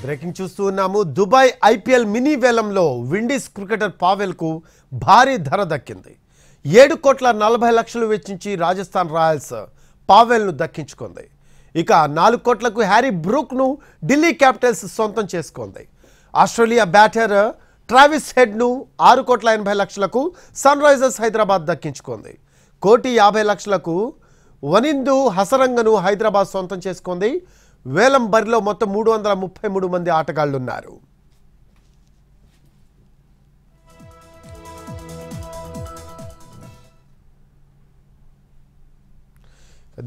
Breaking చూస్తూ ఉన్నాము. Dubai IPL mini వేలంలో విండీస్ క్రికెటర్ పావెల్కు భారీ ధర దక్కింది. 7,40,00,000 వెచ్చించి రాజస్థాన్ రాయల్స్ పావెల్ను దక్కించుకుంది. ఇక 4 కోట్లకు హ్యారీ బ్రూక్ను ఢిల్లీ క్యాపిటల్స్ సొంతం చేసుకుంది. ఆస్ట్రేలియా బ్యాటర్ ట్రావిస్ హెడ్ను 6,80,00,000కు సన్ రైజర్స్ హైదరాబాద్ దక్కించుకుంది. 1,50,00,000కు వనిందు హసరంగను హైదరాబాద్ సొంతం చేసుకుంది. వేలం బరిలో మొత్తం 333 మంది ఆటగాళ్లున్నారు.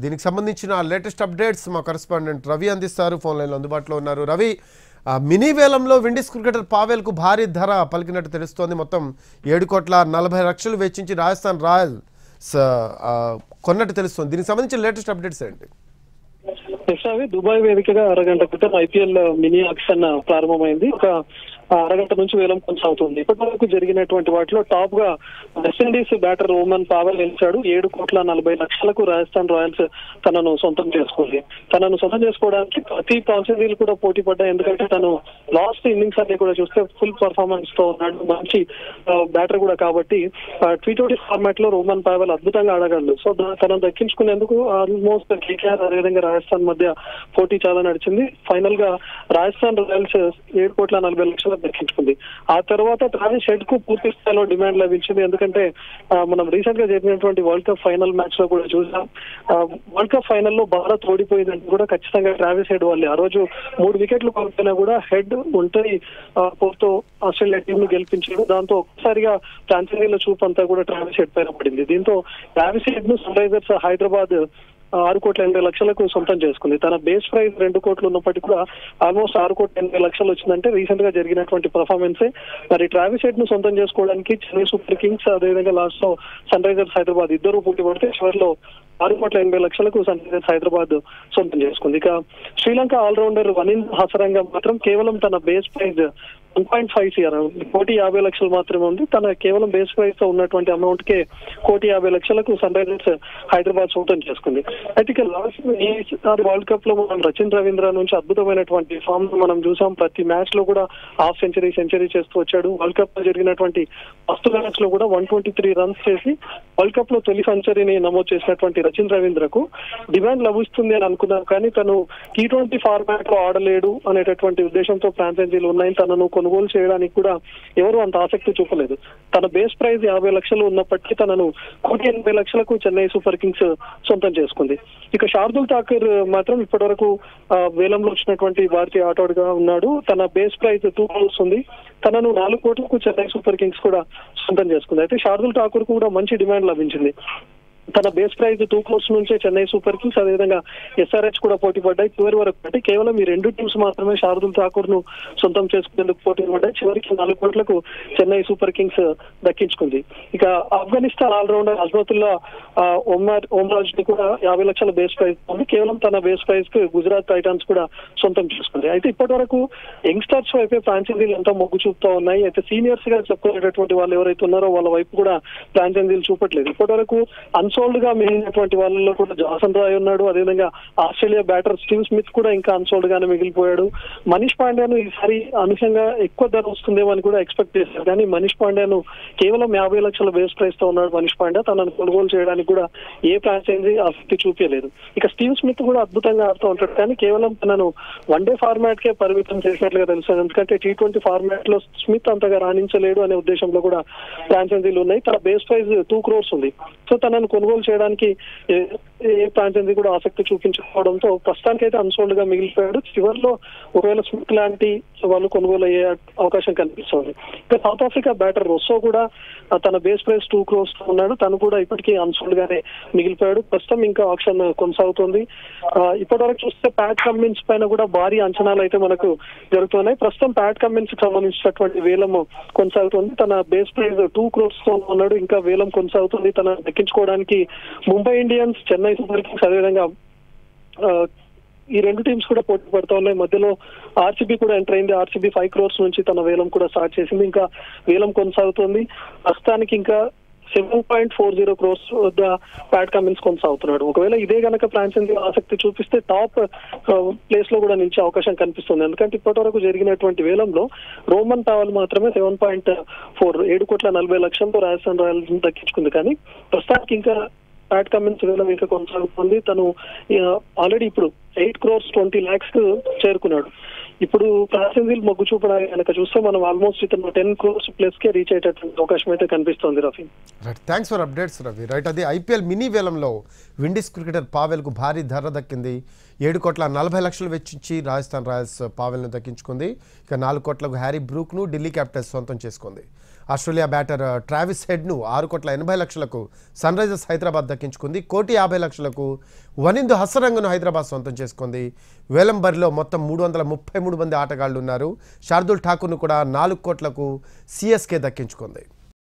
దీనికి సంబంధించిన లేటెస్ట్ అప్డేట్స్ మా కరెస్పాండెంట్ రవి అందిస్తారు. ఫోన్ లైన్లో అందుబాటులో ఉన్నారు. రవి, మినీ వేలంలో విండీస్ క్రికెటర్ పావెల్కు భారీ ధర పలికినట్టు తెలుస్తోంది. మొత్తం 7,40,00,000 వెచ్చించి రాజస్థాన్ రాయల్స్ కొన్నట్టు తెలుస్తోంది. దీనికి సంబంధించిన లేటెస్ట్ అప్డేట్స్ ఏంటి? దుబాయ్ వేదికగా అరగంట క్రితం ఐపీఎల్ మినీ ఆక్షన్ ప్రారంభమైంది. ఒక అరగంట నుంచి వేలం కొనసాగుతుంది. ఇప్పటి వరకు జరిగినటువంటి వాటిలో టాప్ గా వెస్టిండీస్ బ్యాటర్ రోమన్ పావెల్ నిలిచాడు. 7,40,00,000కు రాజస్థాన్ రాయల్స్ తనను సొంతం చేసుకుంది. తనను సొంతం చేసుకోవడానికి ప్రతి ఫ్రాంచైజీలు కూడా పోటీ పడ్డాయి. ఎందుకంటే తను లాస్ట్ ఇన్నింగ్స్ అన్ని కూడా చూస్తే ఫుల్ పర్ఫార్మెన్స్ తో ఉన్నాడు. మంచి బ్యాటర్ కూడా కాబట్టి T20 ఫార్మాట్ లో రోమన్ పావెల్ అద్భుతంగా ఆడగలడు. సో తనను దక్కించుకునేందుకు ఆల్మోస్ట్ కేకేఆర్ అదేవిధంగా రాజస్థాన్ మధ్య పోటీ చాలా నడిచింది. ఫైనల్ గా రాజస్థాన్ రాయల్స్ 7,40,00,000 దక్కించుకుంది. ఆ తర్వాత ట్రావిస్ హెడ్ కు పూర్తి స్థాయిలో డిమాండ్ లభించింది. ఎందుకంటే మనం రీసెంట్ గా జరిగినటువంటి వరల్డ్ కప్ ఫైనల్ మ్యాచ్ లో కూడా చూసాం. వరల్డ్ కప్ ఫైనల్ లో భారత్ ఓడిపోయిందంటే కూడా ఖచ్చితంగా ట్రావిస్ హెడ్ వాళ్ళే. ఆ రోజు 3 వికెట్లు కోల్పోయినా కూడా హెడ్ ఒంటరి పోరుతో ఆస్ట్రేలియా టీం ను గెలిపించాడు. దాంతో ఒక్కసారిగా ఫ్రాంచైజీల చూపు అంతా కూడా ట్రావిస్ హెడ్ పైన పడింది. దీంతో ట్రావిస్ హెడ్ ను సన్ రైజర్స్ హైదరాబాద్ 6,80,00,000కు సొంతం చేసుకుంది. తన బేస్ ప్రైస్ 2 కోట్లు ఉన్నప్పటికీ కూడా ఆల్మోస్ట్ 6,80,00,000 వచ్చిందంటే రీసెంట్ గా జరిగినటువంటి పర్ఫార్మెన్సే. మరి ట్రావిస్ హెడ్ ను సొంతం చేసుకోవడానికి చెన్నై సూపర్ కింగ్స్ అదేవిధంగా లాస్ట్ లో సన్ రైజర్స్ హైదరాబాద్ ఇద్దరు పోటీ పడితే చివరిలో 6,80,00,000కు సన్ రైజర్స్ హైదరాబాద్ సొంతం చేసుకుంది. ఇక శ్రీలంక ఆల్రౌండర్ వనిందు హసరంగ మాత్రం కేవలం తన బేస్ ప్రైజ్ 1.5 CR 1,50,00,000 మాత్రమే ఉంది. తన కేవలం బేస్ ప్రైస్ తో ఉన్నటువంటి అమౌంట్ కే 1,50,00,000కు సన్ రైజర్స్ హైదరాబాద్ సొంతం చేసుకుంది. అయితే ఇక లాస్ట్ ఈసారి వరల్డ్ కప్ లో మనం రచిన్ రవీంద్ర నుంచి అద్భుతమైనటువంటి ఫామ్ మనం చూసాం. ప్రతి మ్యాచ్ లో కూడా హాఫ్ సెంచరీ చేస్తూ వచ్చాడు. వరల్డ్ కప్ లో జరిగినటువంటి ఫస్ట్ మ్యాచ్ లో కూడా 123 రన్స్ చేసి వరల్డ్ కప్ లో తొలి సెంచరీని నమోదు చేసినటువంటి రచిన్ రవీంద్రకు డిమాండ్ లభిస్తుంది అని అనుకున్నారు. కానీ తను T20 ఫార్మాట్ లో ఆడలేడు అనేటటువంటి ఉద్దేశంతో ఫ్రాంచైజీలు ఉన్నాయి. తనను కొనుగోలు చేయడానికి కూడా ఎవరు అంత ఆసక్తి చూపలేదు. తన బేస్ ప్రైజ్ 50,00,000 ఉన్నప్పటికీ తనను 1,80,00,000కు చెన్నై సూపర్ కింగ్స్ సొంతం చేసుకుంది. ఇక శార్దుల్ ఠాకూర్ మాత్రం ఇప్పటి వరకు వేలంలో వచ్చినటువంటి భారతీయ ఆటగాడుగా ఉన్నాడు. తన బేస్ ప్రైజ్ 2 crores ఉంది. తనను 4 కోట్లకు చెన్నై సూపర్ కింగ్స్ కూడా సొంతం చేసుకుంది. అయితే శార్దుల్ ఠాకూర్ కు కూడా మంచి డిమాండ్ లభించింది. తన బేస్ ప్రైజ్ 2 crores నుంచే చెన్నై సూపర్ కింగ్స్ అదేవిధంగా SRH కూడా పోటీ పడ్డాయి. చివరి వరకు అంటే కేవలం ఈ 2 టీమ్స్ మాత్రమే శార్దుల్ ఠాకూర్ ను సొంతం చేసుకునేందుకు పోటీ పడ్డాయి. చివరికి 4 కోట్లకు చెన్నై సూపర్ కింగ్స్ దక్కించుకుంది. ఇక ఆఫ్ఘనిస్తాన్ ఆల్రౌండర్ అజ్మతుల్లా ఓమ్రాజ్ ని కూడా 50,00,000 బేస్ ప్రైజ్ ఉంది. కేవలం తన బేస్ ప్రైజ్ కు గుజరాత్ టైటాన్స్ కూడా సొంతం చేసుకుంది. అయితే ఇప్పటి వరకు యంగ్స్టర్స్ వైపే ఫ్రాంచైజీలు ఎంతో మొగ్గు చూపుతా ఉన్నాయి. అయితే సీనియర్స్ గా చెప్పుకునేటటువంటి వాళ్ళు ఎవరైతే ఉన్నారో వాళ్ళ వైపు కూడా ఫ్రాంచైజీలు చూపట్లేదు. ఇప్పటి వరకు అన్సోల్డ్ గా మిగిలినటువంటి వాళ్ళలో కూడా జాసన్ రాయ్ ఉన్నాడు. అదేవిధంగా ఆస్ట్రేలియా బ్యాటర్ స్టీవ్ స్మిత్ కూడా ఇంకా అన్సోల్డ్ గానే మిగిలిపోయాడు. మనీష్ పాండ్యాను ఈసారి అనూహ్యంగా ఎక్కువ ధర వస్తుందేమో అని కూడా ఎక్స్పెక్ట్ చేశారు. కానీ మనీష్ పాండ్యాను కేవలం 50,00,000 బేస్ ప్రైస్ తో ఉన్నాడు. మనీష్ పాండ్యా తనను కొనుగోలు చేయడానికి కూడా ఏ ఫ్రాంచైజీ ఆసక్తి చూపించలేదు. ఇక స్టీవ్ స్మిత్ కూడా అద్భుతంగా ఆడుతూ ఉంటాడు. కానీ కేవలం తనను వన్డే ఫార్మాట్ కే పరిమితం చేసినట్లుగా తెలుస్తుంది. ఎందుకంటే T20 ఫార్మాట్ లో స్మిత్ అంతగా రాణించలేడు అనే ఉద్దేశంలో కూడా ఫ్రాంచైజీలు ఉన్నాయి. తన బేస్ ప్రైజ్ 2 crores ఉంది. సో తనను కొనుగోలు చేయడానికి ఏ ఫ్రాంచైజీ కూడా ఆసక్తి చూపించకపోవడంతో ప్రస్తుతానికి అయితే అన్సోల్డ్ గా మిగిలిపోయాడు. చివరిలో ఒకవేళ స్మిత్ లాంటి వాళ్ళు కొనుగోలు అయ్యే అవకాశం కనిపిస్తుంది. ఇక సౌత్ ఆఫ్రికా బ్యాటర్ రొస్సో కూడా తన బేస్ ప్రైస్ 2 crores ఉన్నాడు. తను కూడా ఇప్పటికీ అన్సోల్డ్ గానే మిగిలిపోయాడు. ప్రస్తుతం ఇంకా ఆక్షన్ కొనసాగుతుంది. ఇప్పటి వరకు చూస్తే ప్యాట్ కమిన్స్ పైన కూడా భారీ అంచనాలు అయితే మనకు జరుగుతున్నాయి. ప్రస్తుతం ప్యాట్ కమిన్స్ కి సంబంధించినటువంటి వేలం కొనసాగుతుంది. తన బేస్ ప్రైజ్ 2 crores తో ఉన్నాడు. ఇంకా వేలం కొనసాగుతుంది. తన దక్కించుకోవడానికి Mumbai Indians, Chennai Super Kings అదేవిధంగా ఈ 2 టీమ్స్ కూడా పోటీ పడుతూ ఉన్నాయి. మధ్యలో ఆర్సీబీ కూడా ఎంటర్ అయింది. ఆర్సీబీ 5 crores నుంచి తన వేలం కూడా స్టార్ట్ చేసింది. ఇంకా వేలం కొనసాగుతుంది. ప్రస్తుతానికి ఇంకా 7.40 crores వద్ద ప్యాట్ కమిన్స్ కొనసాగుతున్నాడు. ఒకవేళ ఇదే గనక ఫ్రాన్సెస్ ఆసక్తి చూపిస్తే టాప్ ప్లేస్ లో కూడా నిలిచే అవకాశం కనిపిస్తుంది. ఎందుకంటే ఇప్పటి వరకు జరిగినటువంటి వేలంలో రోమన్ పావెల్ మాత్రమే 7.4 రాజస్థాన్ రాయల్స్ దక్కించుకుంది. కానీ ప్రస్తుతానికి ఇంకా ప్యాట్ కమిన్స్ వేలం ఇంకా కొనసాగుతుంది. తను ఆల్రెడీ ఇప్పుడు 8.20 crores చేరుకున్నాడు. ఇప్పుడు ఫ్రాన్సెస్ మొగ్గు చూపడానికి కనుక చూస్తే మనం ఆల్మోస్ట్ ఇతను 10 crores ప్లస్ కే రీచ్ అయ్యేటటువంటి అవకాశం అయితే కనిపిస్తుంది. Rafi, right, thanks for updates Ravi. Right, అది ఐపీఎల్ మినీ వేలంలో విండీస్ క్రికెటర్ పావెల్కు భారీ ధర దక్కింది. 7.40 కోట్లు వెచ్చించి రాజస్థాన్ రాయల్స్ పావెల్ను దక్కించుకుంది. ఇక 4 కోట్లకు హ్యారీ బ్రూక్ను ఢిల్లీ క్యాపిటల్స్ సొంతం చేసుకుంది. ఆస్ట్రేలియా బ్యాటర్ ట్రావిస్ హెడ్ను 6.80 కోట్లకు సన్ రైజర్స్ హైదరాబాద్ దక్కించుకుంది. 1,50,00,000కు వనిందు హసరంగను హైదరాబాద్ సొంతం చేసుకుంది. వేలం బరిలో మొత్తం 333 మంది ఆటగాళ్లు ఉన్నారు. శార్దుల్ ఠాకూర్ను కూడా 4 కోట్లకు సిఎస్కే దక్కించుకుంది.